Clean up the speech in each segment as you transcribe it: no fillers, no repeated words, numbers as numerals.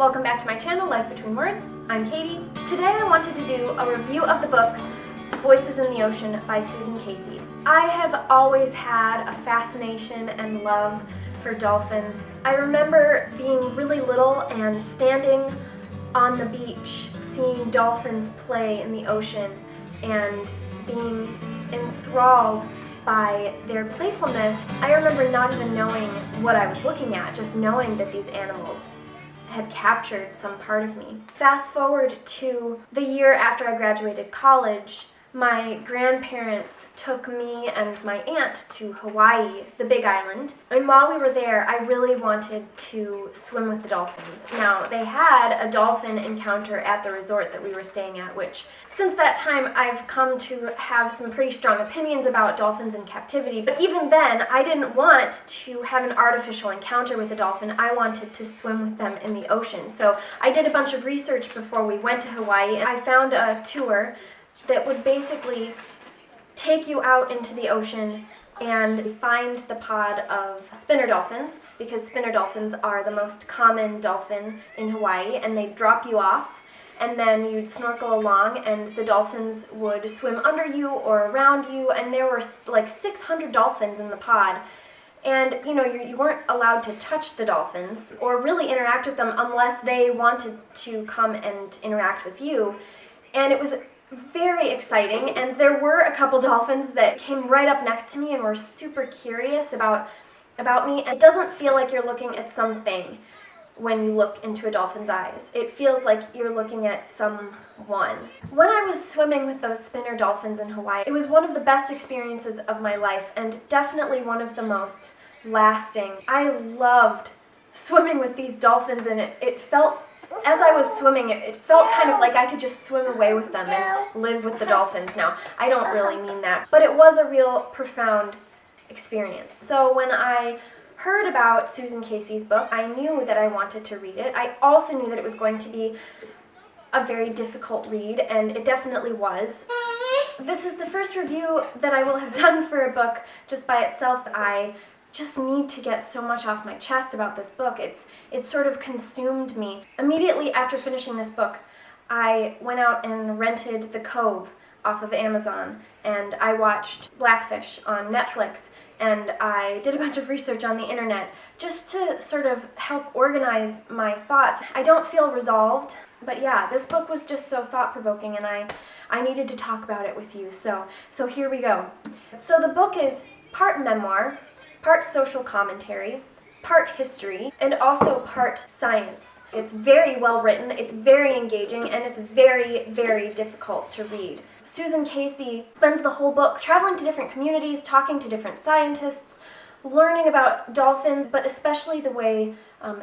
Welcome back to my channel, Life Between Words. I'm Katie. Today I wanted to do a review of the book Voices in the Ocean by Susan Casey. I have always had a fascination and love for dolphins. I remember being really little and standing on the beach seeing dolphins play in the ocean and being enthralled by their playfulness. I remember not even knowing what I was looking at, just knowing that these animals had captured some part of me. Fast forward to the year after I graduated college, my grandparents took me and my aunt to Hawaii, the Big Island, and while we were there, I really wanted to swim with the dolphins. Now, they had a dolphin encounter at the resort that we were staying at, which since that time I've come to have some pretty strong opinions about dolphins in captivity, but even then I didn't want to have an artificial encounter with a dolphin. I wanted to swim with them in the ocean. So I did a bunch of research before we went to Hawaii, and I found a tour that would basically take you out into the ocean and find the pod of spinner dolphins, because spinner dolphins are the most common dolphin in Hawaii, and they drop you off, and then you'd snorkel along and the dolphins would swim under you or around you, and there were like 600 dolphins in the pod. And you weren't allowed to touch the dolphins or really interact with them unless they wanted to come and interact with you. And it was very exciting, and there were a couple dolphins that came right up next to me and were super curious about me. It doesn't feel like you're looking at something when you look into a dolphin's eyes. It feels like you're looking at someone. When I was swimming with those spinner dolphins in Hawaii, it was one of the best experiences of my life and definitely one of the most lasting. I loved swimming with these dolphins, and it felt, as I was swimming, it felt kind of like I could just swim away with them and live with the dolphins. Now, I don't really mean that, but it was a real profound experience. So when I heard about Susan Casey's book, I knew that I wanted to read it. I also knew that it was going to be a very difficult read, and it definitely was. This is the first review that I will have done for a book just by itself. I just need to get so much off my chest about this book. It's sort of consumed me. Immediately after finishing this book, I went out and rented The Cove off of Amazon, and I watched Blackfish on Netflix, and I did a bunch of research on the internet just to sort of help organize my thoughts. I don't feel resolved, but yeah, this book was just so thought-provoking, and I needed to talk about it with you, so here we go. So the book is part memoir, part social commentary, part history, and also part science. It's very well written, it's very engaging, and it's very, very difficult to read. Susan Casey spends the whole book traveling to different communities, talking to different scientists, learning about dolphins, but especially the way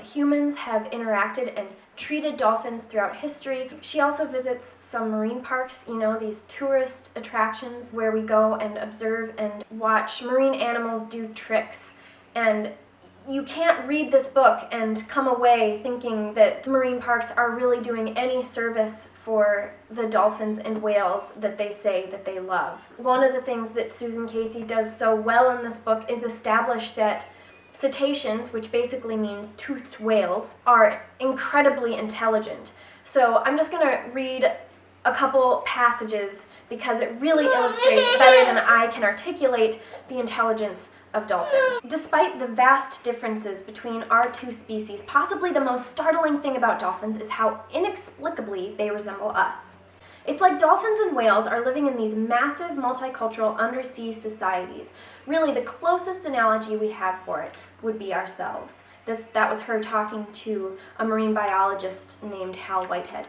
humans have interacted and treated dolphins throughout history. She also visits some marine parks, these tourist attractions where we go and observe and watch marine animals do tricks. And you can't read this book and come away thinking that marine parks are really doing any service for the dolphins and whales that they say that they love. One of the things that Susan Casey does so well in this book is establish that cetaceans, which basically means toothed whales, are incredibly intelligent. So I'm just going to read a couple passages because it really illustrates better than I can articulate the intelligence of dolphins. Despite the vast differences between our two species, possibly the most startling thing about dolphins is how inexplicably they resemble us. It's like dolphins and whales are living in these massive multicultural undersea societies. Really, the closest analogy we have for it would be ourselves. That was her talking to a marine biologist named Hal Whitehead.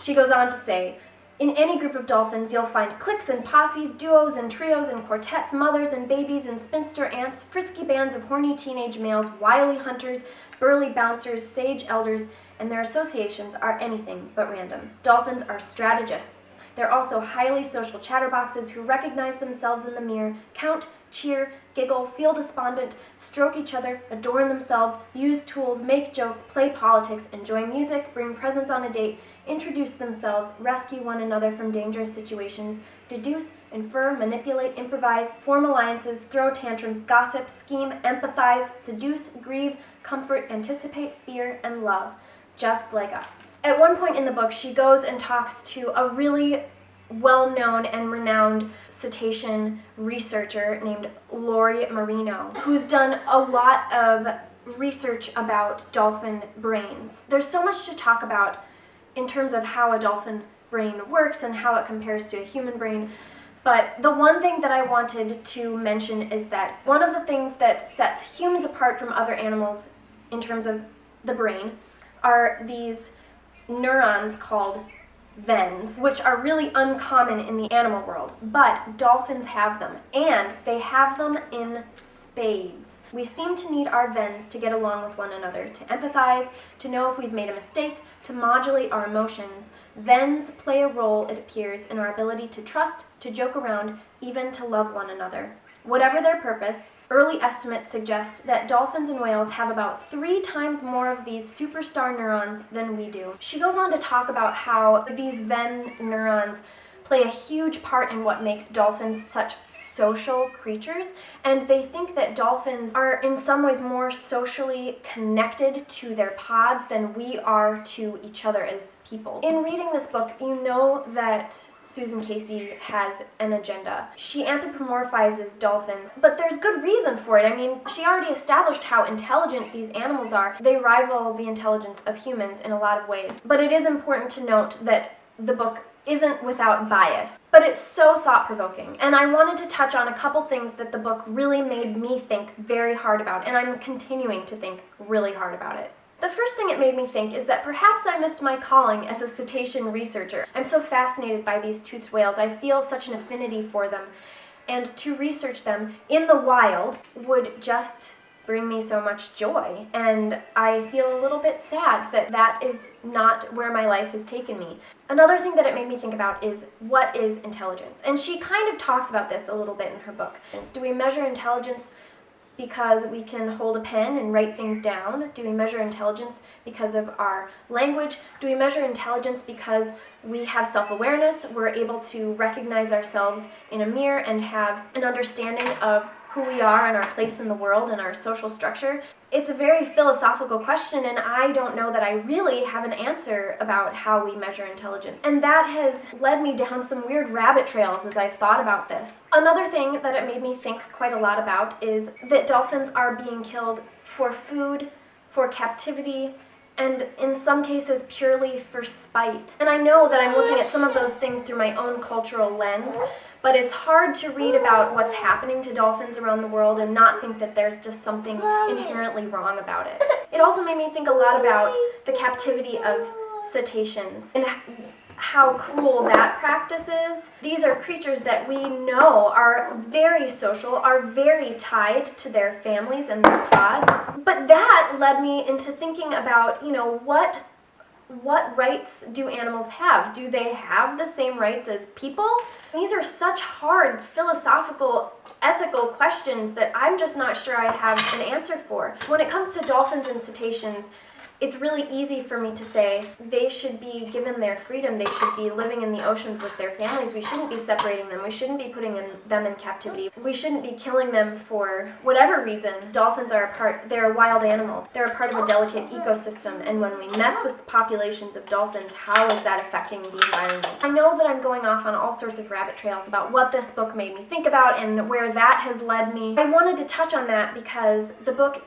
She goes on to say, in any group of dolphins, you'll find cliques and posses, duos and trios and quartets, mothers and babies and spinster aunts, frisky bands of horny teenage males, wily hunters, burly bouncers, sage elders, and their associations are anything but random. Dolphins are strategists. They're also highly social chatterboxes who recognize themselves in the mirror, count, cheer, giggle, feel despondent, stroke each other, adorn themselves, use tools, make jokes, play politics, enjoy music, bring presents on a date, introduce themselves, rescue one another from dangerous situations, deduce, infer, manipulate, improvise, form alliances, throw tantrums, gossip, scheme, empathize, seduce, grieve, comfort, anticipate, fear, and love. just like us. At one point in the book, she goes and talks to a really well-known and renowned cetacean researcher named Lori Marino, who's done a lot of research about dolphin brains. There's so much to talk about in terms of how a dolphin brain works and how it compares to a human brain. But the one thing that I wanted to mention is that one of the things that sets humans apart from other animals in terms of the brain are these neurons called vens, which are really uncommon in the animal world, but dolphins have them, and they have them in spades. We seem to need our vens to get along with one another, to empathize, to know if we've made a mistake, to modulate our emotions. Vens play a role, it appears, in our ability to trust, to joke around, even to love one another. Whatever their purpose, early estimates suggest that dolphins and whales have about 3 times more of these superstar neurons than we do. She goes on to talk about how these ven neurons play a huge part in what makes dolphins such social creatures, and they think that dolphins are in some ways more socially connected to their pods than we are to each other as people. In reading this book, you know that Susan Casey has an agenda. She anthropomorphizes dolphins, but there's good reason for it. I mean, she already established how intelligent these animals are. They rival the intelligence of humans in a lot of ways. But it is important to note that the book isn't without bias, but it's so thought-provoking. And I wanted to touch on a couple things that the book really made me think very hard about, and I'm continuing to think really hard about it. The first thing it made me think is that perhaps I missed my calling as a cetacean researcher. I'm so fascinated by these toothed whales. I feel such an affinity for them. And to research them in the wild would just bring me so much joy. And I feel a little bit sad that that is not where my life has taken me. Another thing that it made me think about is, what is intelligence? And she kind of talks about this a little bit in her book. Do we measure intelligence because we can hold a pen and write things down? Do we measure intelligence because of our language? Do we measure intelligence because we have self-awareness? We're able to recognize ourselves in a mirror and have an understanding of who we are and our place in the world and our social structure? It's a very philosophical question, and I don't know that I really have an answer about how we measure intelligence. And that has led me down some weird rabbit trails as I've thought about this. Another thing that it made me think quite a lot about is that dolphins are being killed for food, for captivity, and in some cases purely for spite. And I know that I'm looking at some of those things through my own cultural lens, but it's hard to read about what's happening to dolphins around the world and not think that there's just something inherently wrong about it. It also made me think a lot about the captivity of cetaceans and how cruel that practice is. These are creatures that we know are very social, are very tied to their families and their pods. But that led me into thinking about, what rights do animals have? Do they have the same rights as people? These are such hard philosophical, ethical questions that I'm just not sure I have an answer for. When it comes to dolphins and cetaceans, it's really easy for me to say they should be given their freedom. They should be living in the oceans with their families. We shouldn't be separating them. We shouldn't be putting them in captivity. We shouldn't be killing them for whatever reason. Dolphins are they're a wild animal. They're a part of a delicate ecosystem, and when we mess with populations of dolphins, how is that affecting the environment? I know that I'm going off on all sorts of rabbit trails about what this book made me think about and where that has led me. I wanted to touch on that because the book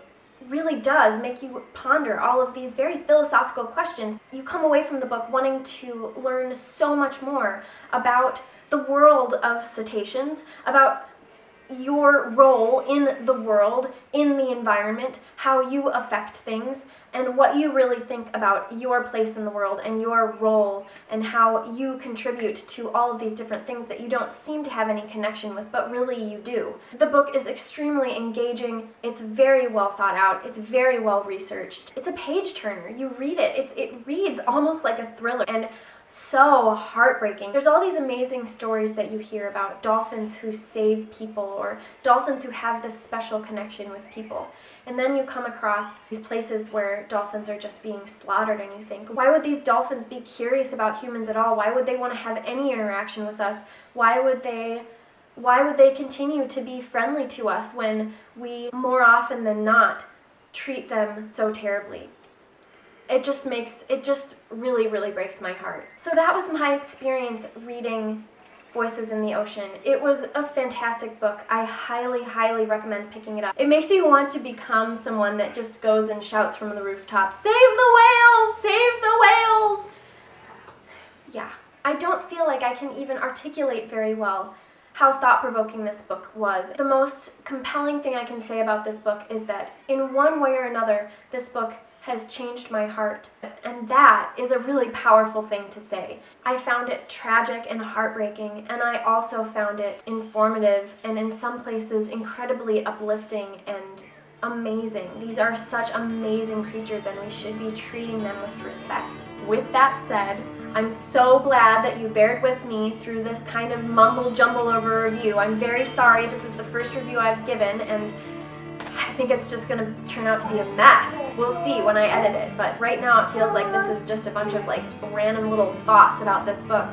really does make you ponder all of these very philosophical questions. You come away from the book wanting to learn so much more about the world of cetaceans, about your role in the world, in the environment, how you affect things, and what you really think about your place in the world and your role and how you contribute to all of these different things that you don't seem to have any connection with, but really you do. The book is extremely engaging. It's very well thought out. It's very well researched. It's a page turner. You read it. It reads almost like a thriller, and so heartbreaking. There's all these amazing stories that you hear about dolphins who save people or dolphins who have this special connection with people. And then you come across these places where dolphins are just being slaughtered, and you think, why would these dolphins be curious about humans at all? Why would they want to have any interaction with us? Why would they continue to be friendly to us when we more often than not treat them so terribly? it just really, really breaks my heart. So that was my experience reading Voices in the Ocean. It was a fantastic book. I highly, highly recommend picking it up. It makes you want to become someone that just goes and shouts from the rooftops, "Save the whales! Save the whales!" Yeah, I don't feel like I can even articulate very well how thought-provoking this book was. The most compelling thing I can say about this book is that in one way or another, this book has changed my heart, and that is a really powerful thing to say. I found it tragic and heartbreaking, and I also found it informative and in some places incredibly uplifting and amazing. These are such amazing creatures, and we should be treating them with respect. With that said, I'm so glad that you bared with me through this kind of mumble-jumble of a review. I'm very sorry. This is the first review I've given, and I think it's just going to turn out to be a mess. We'll see when I edit it, but right now it feels like this is just a bunch of like random little thoughts about this book.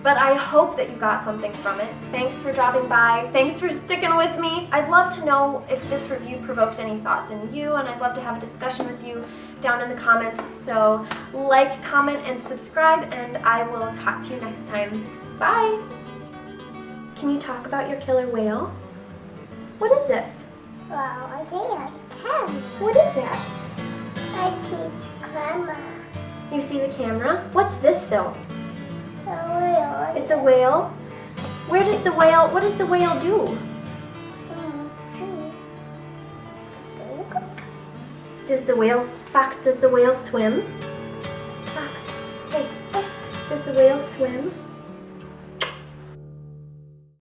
But I hope that you got something from it. Thanks for dropping by. Thanks for sticking with me. I'd love to know if this review provoked any thoughts in you, and I'd love to have a discussion with you down in the comments. So like, comment, and subscribe, and I will talk to you next time. Bye! Can you talk about your killer whale? What is this? Well, I think I can. What is that? I teach grandma. You see the camera? What's this though? The whale. It's a whale. What does the whale do? See. Does the whale swim? Fox, hey, does the whale swim?